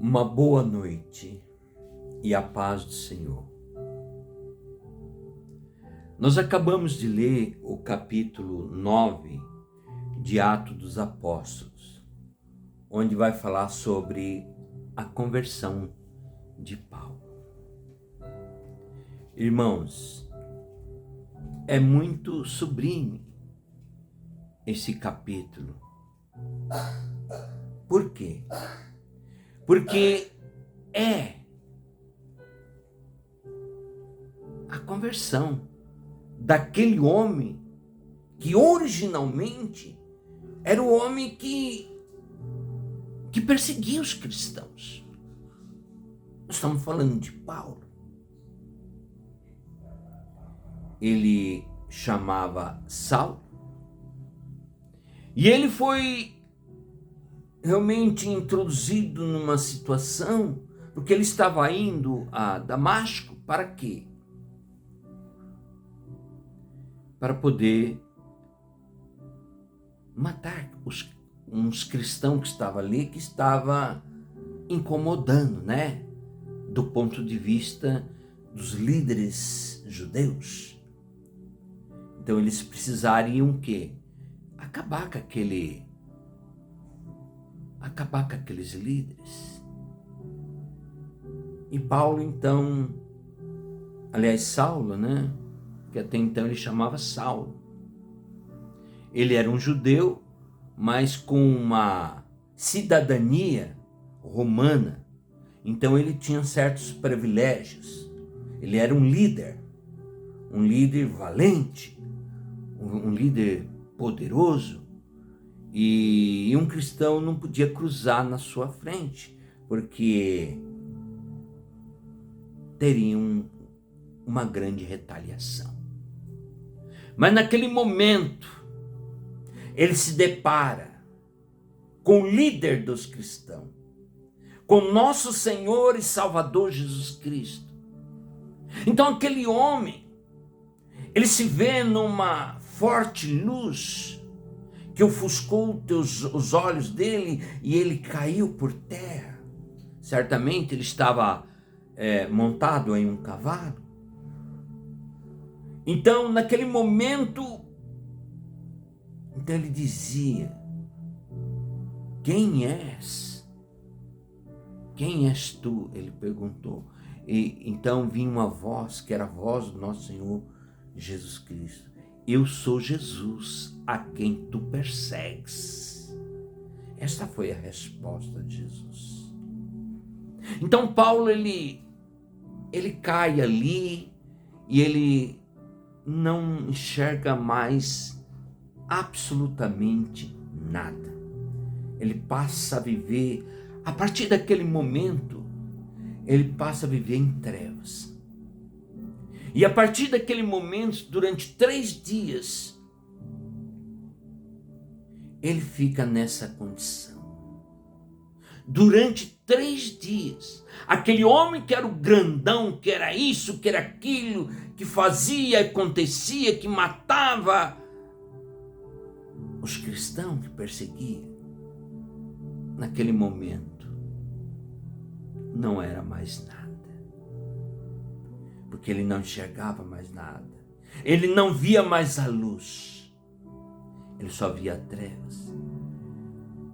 Uma boa noite e a paz do Senhor. Nós acabamos de ler o capítulo 9 de Atos dos Apóstolos, onde vai falar sobre a conversão de Paulo. Irmãos, é muito sublime esse capítulo. Por quê? Porque é a conversão daquele homem que originalmente era o homem que perseguia os cristãos. Nós estamos falando de Paulo. Ele chamava Saulo e ele foi realmente introduzido numa situação, porque ele estava indo a Damasco para quê? Para poder matar uns cristãos que estavam ali, que estava incomodando, né? Do ponto de vista dos líderes judeus. Então eles precisariam o quê? Acabar com aqueles líderes. E Paulo então, aliás Saulo, né? Que até então ele chamava Saulo. Ele era um judeu, mas com uma cidadania romana. Então ele tinha certos privilégios. Ele era um líder valente, um líder poderoso. E um cristão não podia cruzar na sua frente, porque teriam uma grande retaliação. Mas naquele momento, ele se depara com o líder dos cristãos, com nosso Senhor e Salvador Jesus Cristo. Então aquele homem, ele se vê numa forte luz que ofuscou os olhos dele e ele caiu por terra. Certamente ele estava montado em um cavalo. Então, naquele momento, então ele dizia: quem és? Quem és tu? Ele perguntou. E então vinha uma voz, que era a voz do nosso Senhor Jesus Cristo. Eu sou Jesus, a quem tu persegues. Esta foi a resposta de Jesus. Então Paulo, ele cai ali e ele não enxerga mais absolutamente nada. Ele passa a viver, a partir daquele momento, ele passa a viver em trevas. E a partir daquele momento, durante 3 dias, ele fica nessa condição. Durante 3 dias, aquele homem que era o grandão, que era isso, que era aquilo, que fazia, acontecia, que matava os cristãos, que perseguia, naquele momento, não era mais nada. Porque ele não enxergava mais nada. Ele não via mais a luz. Ele só via trevas.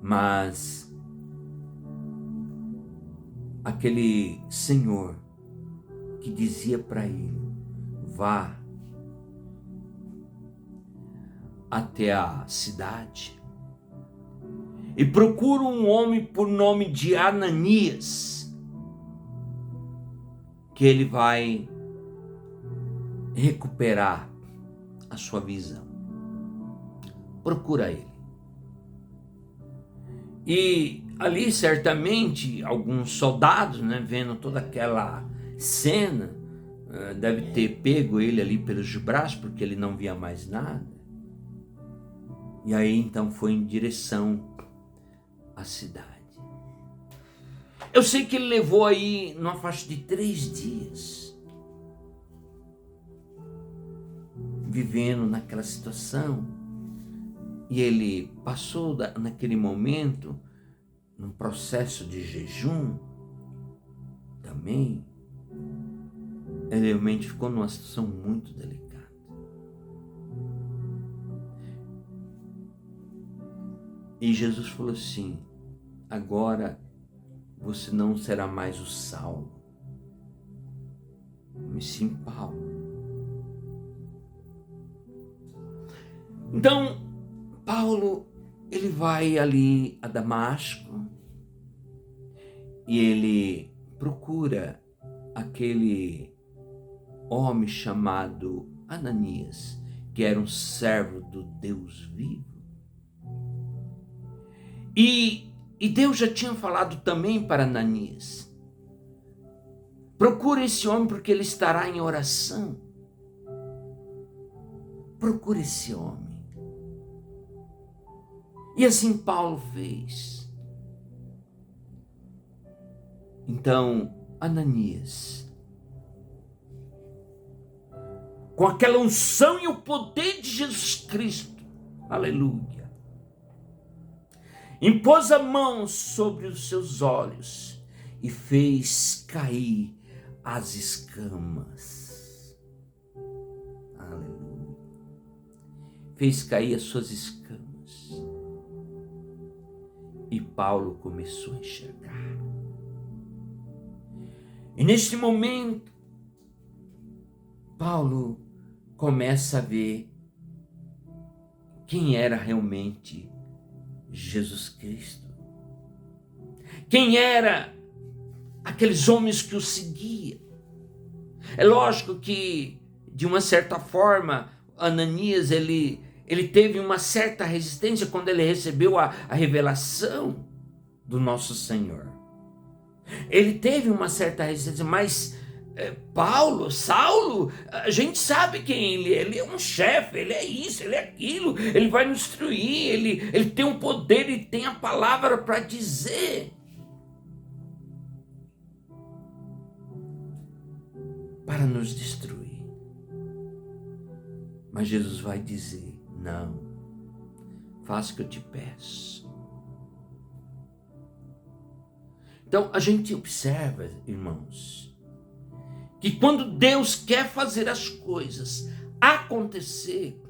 Mas aquele Senhor que dizia para ele: vá até a cidade e procura um homem por nome de Ananias, que ele vai recuperar a sua visão. Procura ele. E ali certamente alguns soldados, né, vendo toda aquela cena, deve ter pego ele ali pelos braços, porque ele não via mais nada. E aí então foi em direção à cidade. Eu sei que ele levou aí numa faixa de 3 dias. Vivendo naquela situação, e ele passou naquele momento num processo de jejum, também, ele realmente ficou numa situação muito delicada. E Jesus falou assim: agora você não será mais o Saulo, mas sim Paulo. Então, Paulo, ele vai ali a Damasco e ele procura aquele homem chamado Ananias, que era um servo do Deus vivo. E Deus já tinha falado também para Ananias: procura esse homem porque ele estará em oração. Procura esse homem. E assim Paulo fez. Então, Ananias, com aquela unção e o poder de Jesus Cristo, aleluia, impôs a mão sobre os seus olhos e fez cair as escamas. Aleluia. Fez cair as suas escamas. E Paulo começou a enxergar. E neste momento, Paulo começa a ver quem era realmente Jesus Cristo. Quem era aqueles homens que o seguiam. É lógico que, de uma certa forma, Ananias, ele teve uma certa resistência quando ele recebeu a revelação do nosso Senhor. Ele teve uma certa resistência, mas Saulo, a gente sabe quem ele é. Ele é um chefe, ele é isso, ele é aquilo, ele vai nos instruir, ele tem um poder, ele tem a palavra para dizer. Para nos destruir. Mas Jesus vai dizer: não, faça o que eu te peço. Então a gente observa, irmãos, que quando Deus quer fazer as coisas acontecer,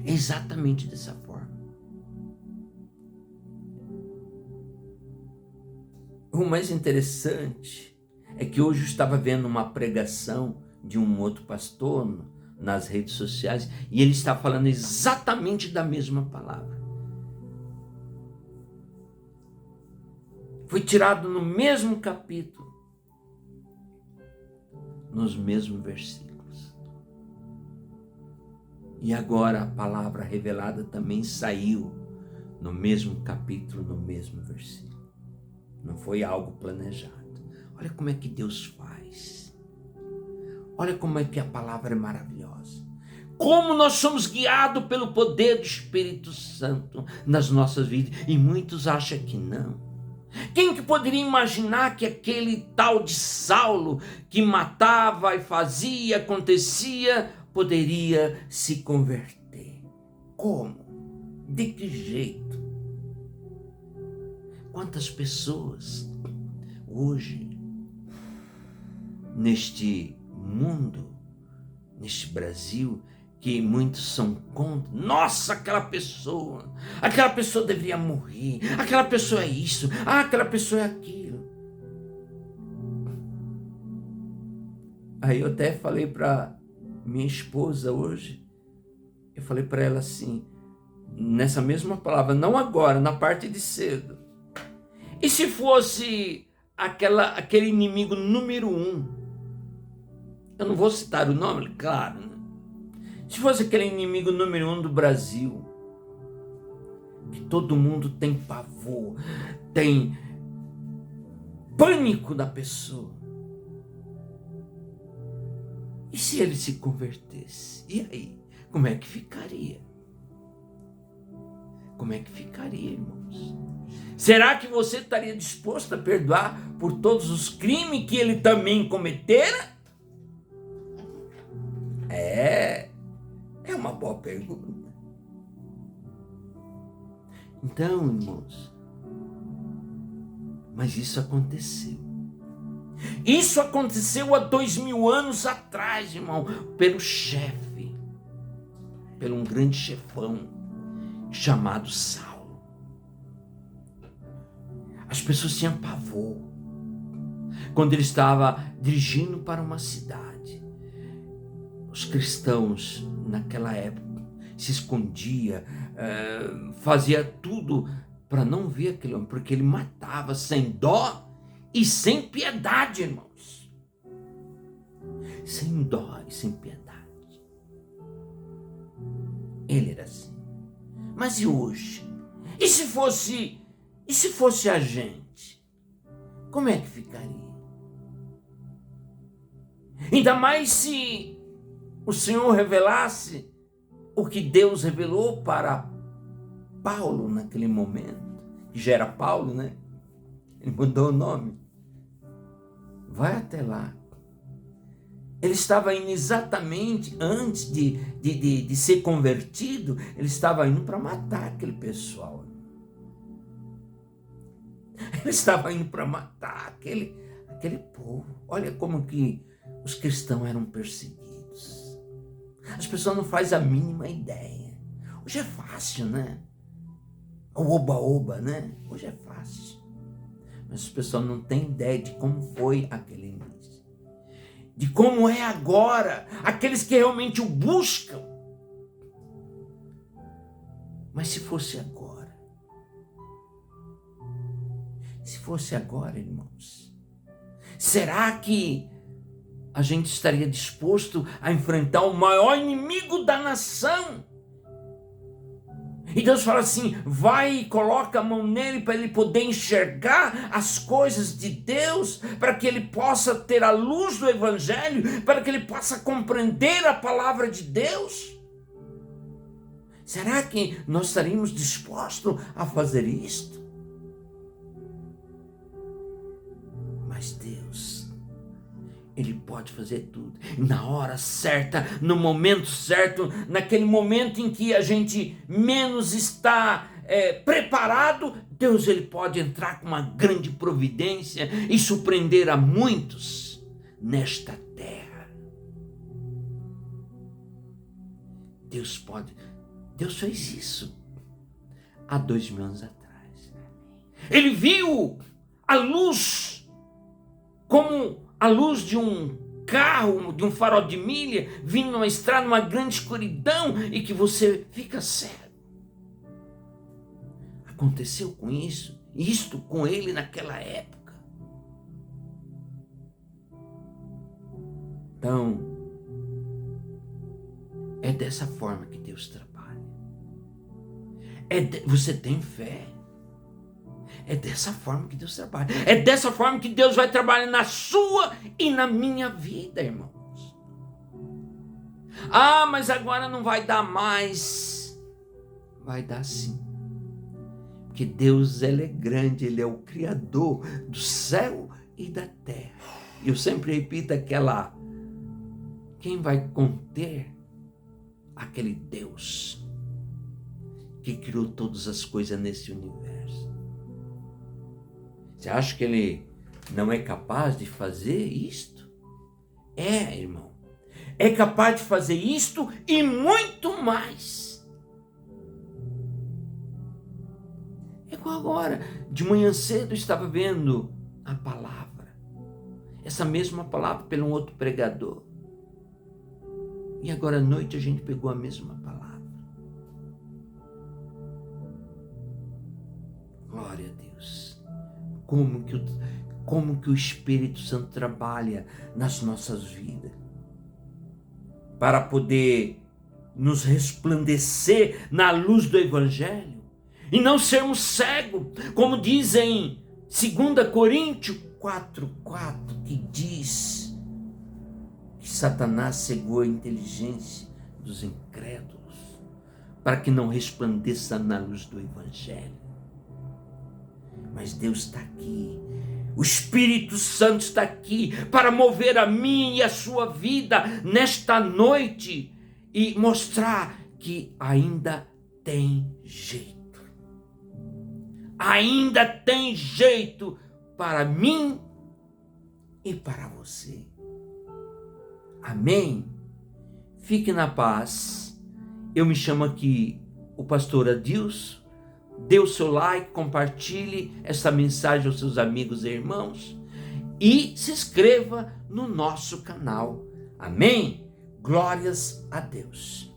é exatamente dessa forma. O mais interessante é que hoje eu estava vendo uma pregação de um outro pastor nas redes sociais e ele está falando exatamente da mesma palavra. Foi tirado no mesmo capítulo, nos mesmos versículos. E agora a palavra revelada também saiu no mesmo capítulo, no mesmo versículo. Não foi algo planejado. Olha como é que Deus faz. Olha como é que a palavra é maravilhosa. Como nós somos guiados pelo poder do Espírito Santo nas nossas vidas. E muitos acham que não. Quem que poderia imaginar que aquele tal de Saulo, que matava e fazia, acontecia, poderia se converter? Como? De que jeito? Quantas pessoas hoje, neste mundo, neste Brasil, que muitos são contra. Nossa, aquela pessoa deveria morrer, aquela pessoa é isso, aquela pessoa é aquilo. Aí eu até falei para minha esposa hoje, eu falei para ela assim, nessa mesma palavra, não agora, na parte de cedo. E se fosse aquele inimigo número 1, eu não vou citar o nome, claro, né? Se fosse aquele inimigo número 1 do Brasil, que todo mundo tem pavor, tem pânico da pessoa. E se ele se convertesse? E aí? Como é que ficaria? Como é que ficaria, irmãos? Será que você estaria disposto a perdoar por todos os crimes que ele também cometera? É uma boa pergunta. Então, irmãos, mas isso aconteceu. Isso aconteceu há 2000 anos atrás, irmão, pelo chefe, pelo um grande chefão chamado Saulo. As pessoas tinham pavor quando ele estava dirigindo para uma cidade. Os cristãos naquela época se escondia, fazia tudo para não ver aquele homem, porque ele matava sem dó e sem piedade, irmãos. Sem dó e sem piedade. Ele era assim. Mas e hoje? E se fosse a gente? Como é que ficaria? Ainda mais se o Senhor revelasse o que Deus revelou para Paulo naquele momento, que já era Paulo, né? Ele mudou o nome. Vai até lá. Ele estava indo exatamente antes de ser convertido, ele estava indo para matar aquele pessoal. Ele estava indo para matar aquele povo. Olha como que os cristãos eram perseguidos. As pessoas não fazem a mínima ideia. Hoje é fácil, né? O oba-oba, né? Hoje é fácil. Mas as pessoas não têm ideia de como foi aquele início. De como é agora, aqueles que realmente o buscam. Mas se fosse agora? Se fosse agora, irmãos, será que a gente estaria disposto a enfrentar o maior inimigo da nação? E Deus fala assim, vai e coloca a mão nele para ele poder enxergar as coisas de Deus, para que ele possa ter a luz do Evangelho, para que ele possa compreender a palavra de Deus. Será que nós estaríamos dispostos a fazer isto? Mas Deus, Ele pode fazer tudo. Na hora certa, no momento certo, naquele momento em que a gente menos está preparado, Deus ele pode entrar com uma grande providência e surpreender a muitos nesta terra. Deus fez isso há 2000 anos atrás. Ele viu a luz como a luz de um carro, de um farol de milha, vindo numa estrada, numa grande escuridão, e que você fica cego. Aconteceu com isto com ele naquela época. Então, é dessa forma que Deus trabalha. Você tem fé? É dessa forma que Deus trabalha. É dessa forma que Deus vai trabalhar na sua e na minha vida, irmãos. Ah, mas agora não vai dar mais. Vai dar sim. Porque Deus, Ele é grande, Ele é o Criador do céu e da terra. E eu sempre repito quem vai conter aquele Deus que criou todas as coisas nesse universo? Você acha que ele não é capaz de fazer isto? É, irmão. É capaz de fazer isto e muito mais. É igual agora. De manhã cedo eu estava vendo a palavra. Essa mesma palavra pelo um outro pregador. E agora à noite a gente pegou a mesma palavra. Glória a Deus. Como que o Espírito Santo trabalha nas nossas vidas para poder nos resplandecer na luz do Evangelho e não sermos cegos, como diz em 2 Coríntios 4:4, que diz que Satanás cegou a inteligência dos incrédulos para que não resplandeça na luz do Evangelho. Mas Deus está aqui, o Espírito Santo está aqui para mover a minha e a sua vida nesta noite e mostrar que ainda tem jeito. Ainda tem jeito para mim e para você. Amém? Fique na paz. Eu me chamo aqui o pastor Adilson. Dê o seu like, compartilhe essa mensagem aos seus amigos e irmãos e se inscreva no nosso canal. Amém? Glórias a Deus.